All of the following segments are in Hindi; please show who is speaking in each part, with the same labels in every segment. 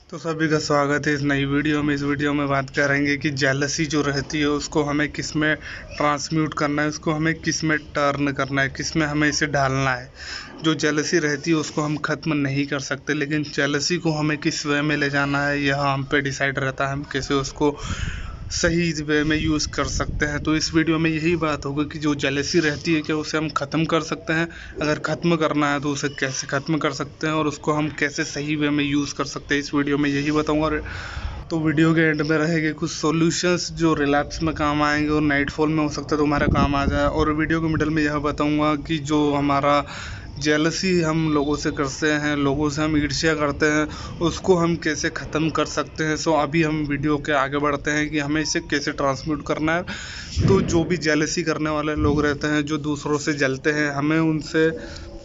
Speaker 1: तो सभी का स्वागत है इस नई वीडियो में। इस वीडियो में बात करेंगे कि जेलसी जो रहती है उसको हमें किस में ट्रांसम्यूट करना है, उसको हमें किस में टर्न करना है, किस में हमें इसे ढालना है। जो जेलसी रहती है उसको हम ख़त्म नहीं कर सकते, लेकिन जेलसी को हमें किस वे में ले जाना है यह हम पे डिसाइड रहता है, हम कैसे उसको सही वे में यूज़ कर सकते हैं। तो इस वीडियो में यही बात होगी कि जो जेलसी रहती है क्या उसे हम ख़त्म कर सकते हैं, अगर ख़त्म करना है तो उसे कैसे ख़त्म कर सकते हैं और उसको हम कैसे सही वे में यूज़ कर सकते हैं, इस वीडियो में यही बताऊंगा। और तो वीडियो के एंड में रहेंगे कुछ सॉल्यूशंस जो रिलैप्स में काम आएंगे और नाइटफॉल में हो सकता है तुम्हारा काम आ जाए। और वीडियो के मिडल में यह बताऊंगा कि जो हमारा जेलसी हम लोगों से करते हैं, लोगों से हम ईर्ष्या करते हैं, उसको हम कैसे ख़त्म कर सकते हैं। सो अभी हम वीडियो के आगे बढ़ते हैं कि हमें इसे कैसे ट्रांसम्यूट करना है। तो जो भी जेलसी करने वाले लोग रहते हैं, जो दूसरों से जलते हैं, हमें उनसे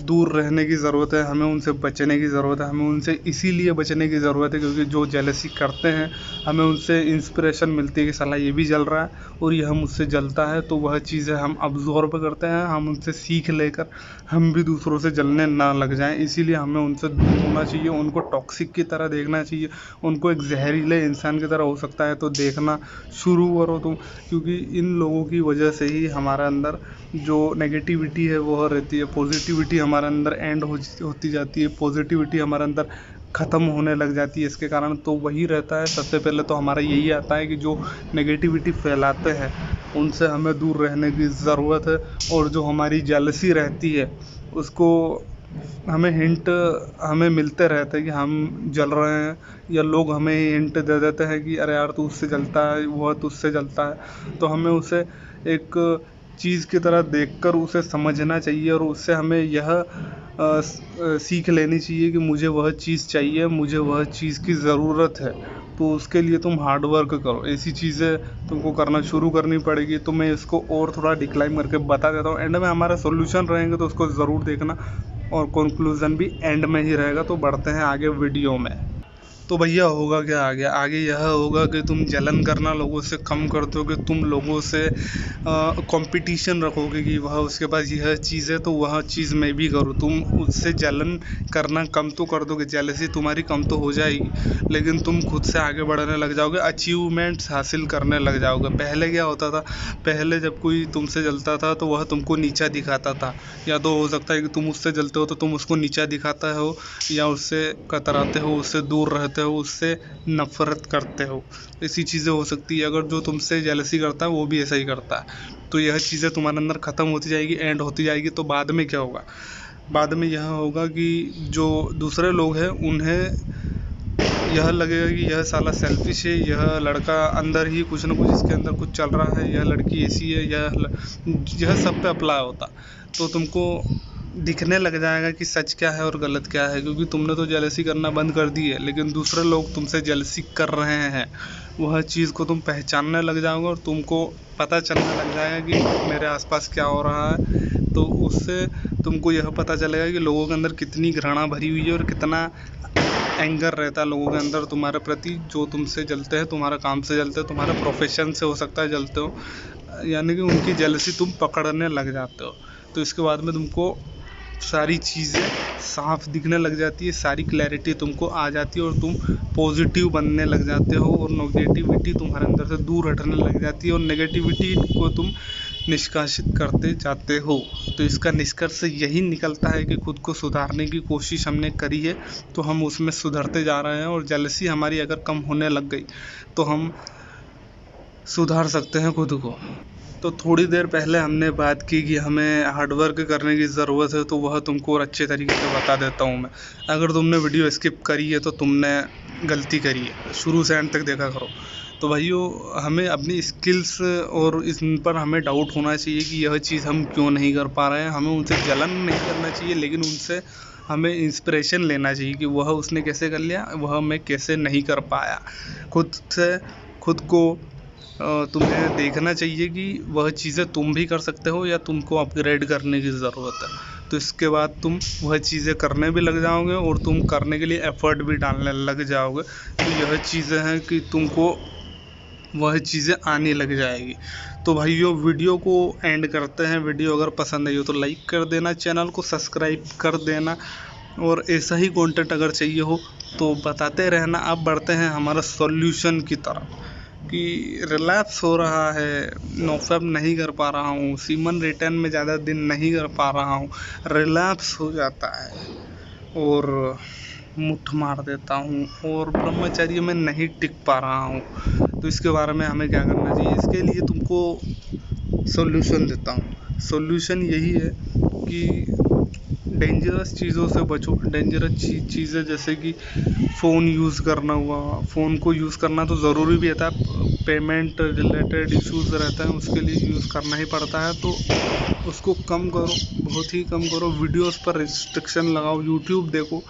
Speaker 1: दूर रहने की ज़रूरत है, हमें उनसे बचने की ज़रूरत है। हमें उनसे इसीलिए बचने की ज़रूरत है क्योंकि जो जेलसी करते हैं हमें उनसे इंस्पिरेशन मिलती है कि साला ये भी जल रहा है और यह मुझसे जलता है, तो वह चीज़ें हम अब्जॉर्ब करते हैं, हम उनसे सीख लेकर हम भी दूसरों से जलने ना लग जाएं। इसीलिए हमें उनसे दूर होना चाहिए, उनको टॉक्सिक की तरह देखना चाहिए, उनको एक जहरीले इंसान की तरह हो सकता है तो देखना शुरू करो तुम, क्योंकि इन लोगों की वजह से ही हमारे अंदर जो नेगेटिविटी है वो रहती है, पॉजिटिविटी हमारे अंदर एंड होती जाती है, पॉजिटिविटी हमारे अंदर ख़त्म होने लग जाती है। इसके कारण तो वही रहता है, सबसे पहले तो हमारा यही आता है कि जो नेगेटिविटी फैलाते हैं उनसे हमें दूर रहने की ज़रूरत है। और जो हमारी जेलसी रहती है उसको हमें हिंट हमें मिलते रहते हैं कि हम जल रहे हैं, या लोग हमें हिंट दे देते हैं कि अरे यार तू उससे जलता है, वह तुझसे जलता है, तो हमें उसे एक चीज़ की तरह देखकर उसे समझना चाहिए और उससे हमें यह सीख लेनी चाहिए कि मुझे वह चीज़ चाहिए, मुझे वह चीज़ की ज़रूरत है। तो उसके लिए तुम हार्ड वर्क करो, ऐसी चीज़ें तुमको करना शुरू करनी पड़ेगी। तो मैं इसको और थोड़ा डिक्लाइन करके बता देता हूँ, एंड में हमारा सॉल्यूशन रहेंगे तो उसको ज़रूर देखना और कंक्लूज़न भी एंड में ही रहेगा। तो बढ़ते हैं आगे वीडियो में। तो भैया होगा क्या आगे? आगे यह होगा कि तुम जलन करना लोगों से कम कर दोगे, तुम लोगों से कंपटीशन रखोगे कि वह उसके पास यह चीज़ है तो वह चीज़ मैं भी करूँ। तुम उससे जलन करना कम तो कर दोगे, जेलसी तुम्हारी कम तो हो जाएगी, लेकिन तुम खुद से आगे बढ़ने लग जाओगे, अचीवमेंट्स हासिल करने लग जाओगे। पहले क्या होता था, पहले जब कोई तुमसे जलता था तो वह तुमको नीचा दिखाता था, या तो हो सकता है कि तुम उससे जलते हो तो तुम उसको नीचा दिखाते हो, या उससे कतराते हो, उससे दूर रहते हो, उससे नफ़रत करते हो। ऐसी चीज़ें हो सकती है। अगर जो तुमसे जेलसी करता है वो भी ऐसा ही करता है, तो यह चीज़ें तुम्हारे अंदर ख़त्म होती जाएगी, एंड होती जाएगी। तो बाद में क्या होगा? बाद में यह होगा कि जो दूसरे लोग हैं उन्हें यह लगेगा कि यह साला सेल्फिश है, यह लड़का अंदर ही कुछ ना कुछ, इसके अंदर कुछ चल रहा है, यह लड़की ऐसी है, यह सब पे अप्लाई होता। तो तुमको दिखने लग जाएगा कि सच क्या है और गलत क्या है, क्योंकि तुमने तो जेलसी करना बंद कर दी है, लेकिन दूसरे लोग तुमसे जेलसी कर रहे हैं, वह चीज़ को तुम पहचानने लग जाओगे और तुमको पता चलने लग जाएगा कि मेरे आसपास क्या हो रहा है। तो उससे तुमको यह पता चलेगा कि लोगों के अंदर कितनी घृणा भरी हुई है और कितना एंगर रहता है लोगों के अंदर तुम्हारे प्रति, जो तुमसे जलते हैं, तुम्हारा काम से जलते हैं, तुम्हारे प्रोफेशन से हो सकता है जलते हो, यानी कि उनकी जेलसी तुम पकड़ने लग जाते हो। तो इसके बाद में तुमको सारी चीज़ें साफ दिखने लग जाती है, सारी क्लैरिटी तुमको आ जाती है और तुम पॉजिटिव बनने लग जाते हो और नेगेटिविटी तुम्हारे अंदर से दूर हटने लग जाती है और नेगेटिविटी को तुम निष्कासित करते जाते हो। तो इसका निष्कर्ष यही निकलता है कि खुद को सुधारने की कोशिश हमने करी है तो हम उसमें सुधरते जा रहे हैं, और जेलसी हमारी अगर कम होने लग गई तो हम सुधार सकते हैं खुद को। तो थोड़ी देर पहले हमने बात की कि हमें हार्डवर्क करने की ज़रूरत है, तो वह तुमको और अच्छे तरीके से बता देता हूँ मैं। अगर तुमने वीडियो स्किप करी है तो तुमने गलती करी है, शुरू से एंड तक देखा करो। तो भाइयों, हमें अपनी स्किल्स और इन पर हमें डाउट होना चाहिए कि यह चीज़ हम क्यों नहीं कर पा रहे हैं। हमें उनसे जलन नहीं करना चाहिए, लेकिन उनसे हमें इंस्पिरेशन लेना चाहिए कि वह उसने कैसे कर लिया, वह मैं कैसे नहीं कर पाया। खुद से खुद को तुम्हें देखना चाहिए कि वह चीज़ें तुम भी कर सकते हो या तुमको अपग्रेड करने की ज़रूरत है। तो इसके बाद तुम वह चीज़ें करने भी लग जाओगे और तुम करने के लिए एफ़र्ट भी डालने लग जाओगे। तो यह चीज़ें हैं कि तुमको वह चीज़ें आने लग जाएगी। तो भाइयों, वीडियो को एंड करते हैं। वीडियो अगर पसंद आई हो तो लाइक कर देना, चैनल को सब्सक्राइब कर देना और ऐसा ही कंटेंट अगर चाहिए हो तो बताते रहना। अब बढ़ते हैं हमारा सॉल्यूशन की तरफ कि रिलैप्स हो रहा है, नोफैप नहीं कर पा रहा हूँ, सीमन रिटर्न में ज़्यादा दिन नहीं कर पा रहा हूँ, रिलैप्स हो जाता है और मुठ मार देता हूँ और ब्रह्मचर्य में नहीं टिक पा रहा हूँ। तो इसके बारे में हमें क्या करना चाहिए? इसके लिए तुमको सॉल्यूशन देता हूँ। सॉल्यूशन यही है कि डेंजरस चीज़ों से बचो। डेंजरस चीज़ें जैसे कि फ़ोन यूज़ करना हुआ, फ़ोन को यूज़ करना तो ज़रूरी भी रहता है, पेमेंट रिलेटेड इश्यूज़ रहते हैं उसके लिए यूज़ करना ही पड़ता है, तो उसको कम करो, बहुत ही कम करो। वीडियोस पर रिस्ट्रिक्शन लगाओ, यूट्यूब देखो,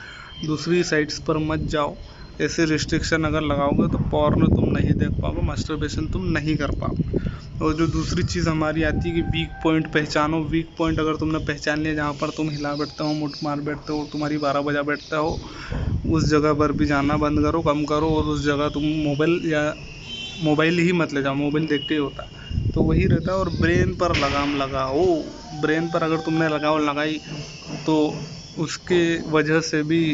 Speaker 1: दूसरी साइट्स पर मत जाओ। ऐसे रिस्ट्रिक्शन अगर लगाओगे तो पॉर्न तुम नहीं देख पाओगे, मास्टरबेशन तुम नहीं कर पाओगे। और जो दूसरी चीज़ हमारी आती है कि वीक पॉइंट पहचानो। वीक पॉइंट अगर तुमने पहचान लिया जहाँ पर तुम हिला बैठते हो, मुठ मार बैठते हो, तुम्हारी 12 बजा बैठता हो, उस जगह पर भी जाना बंद करो, कम करो। और उस जगह तुम मोबाइल ही मत ले जाओ, मोबाइल देख के ही होता है, तो वही रहता है। और ब्रेन पर लगाम लगाओ। ब्रेन पर अगर तुमने लगाई तो उसके वजह से भी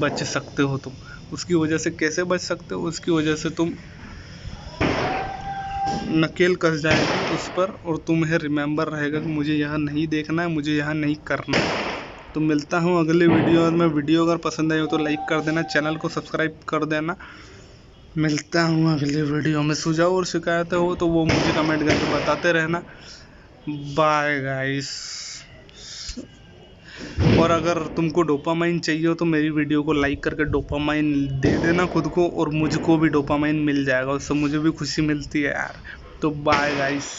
Speaker 1: बच सकते हो तुम। उसकी वजह से कैसे बच सकते हो? उसकी वजह से तुम नकेल कस जाएगी उस पर और तुम्हें रिमेंबर रहेगा कि मुझे यहाँ नहीं देखना है, मुझे यहाँ नहीं करना है। तो मिलता हूँ अगले वीडियो में। वीडियो अगर पसंद आई हो तो लाइक कर देना, चैनल को सब्सक्राइब कर देना। मिलता हूँ अगले वीडियो में। सुझाव और शिकायतें हो तो वो मुझे कमेंट करके बताते रहना। Bye guys. और अगर तुमको डोपामाइन चाहिए हो तो मेरी वीडियो को लाइक करके डोपामाइन दे देना खुद को, और मुझको भी डोपामाइन मिल जाएगा, उससे मुझे भी खुशी मिलती है यार। तो बाय गाइस।